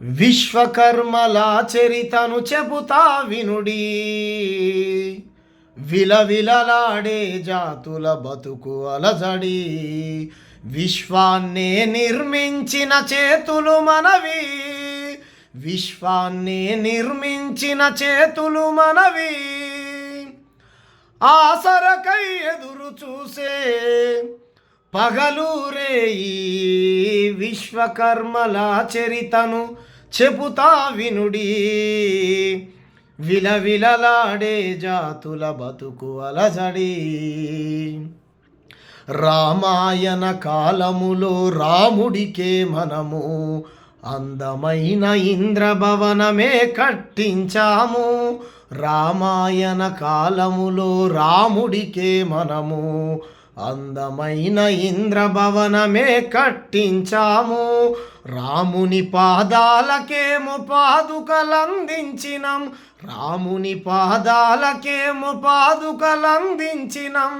విశ్వకర్మల చరితను చెబుతా వినుడి, విలవిలలాడే జాతుల బతుకు అలజడి. విశ్వాన్నే నిర్మించిన చేతులు మనవి, విశ్వాన్నే నిర్మించిన చేతులు మనవి. ఆసరకై ఎదురు చూసే పగలూరేయి, విశ్వకర్మల చరితను చెబుతా వినుడి, విలవిలలాడే జాతుల బతుకు అలజడి. రామాయణ కాలములో రాముడికే మనము అందమైన ఇంద్రభవనమే కట్టించాము. రామాయణ కాలములో రాముడికే మనము అందమైన ఇంద్రభవనమే కట్టించాము. రాముని పాదాలకేమో పాదుకలందించినం, రాముని పాదాలకేమో పాదుకలందించినం.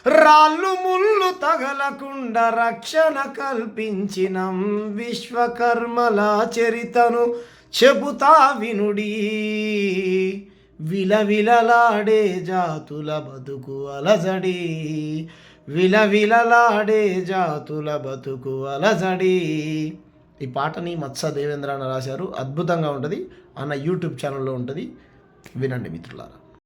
రాళ్ళు ముళ్ళు తగలకుండా రక్షణ కల్పించినం. విశ్వకర్మల చరితను చెబుతా వినుడి, విలవిలలాడే జాతుల బతుకు అలజడి, విలవిలలాడే జాతుల బతుకు అలజడి. ఈ పాటని మత్స దేవేంద్ర అని రాశారు. అద్భుతంగా ఉంటుంది. అన్న యూట్యూబ్ ఛానల్లో ఉంటుంది, వినండి మిత్రులారా.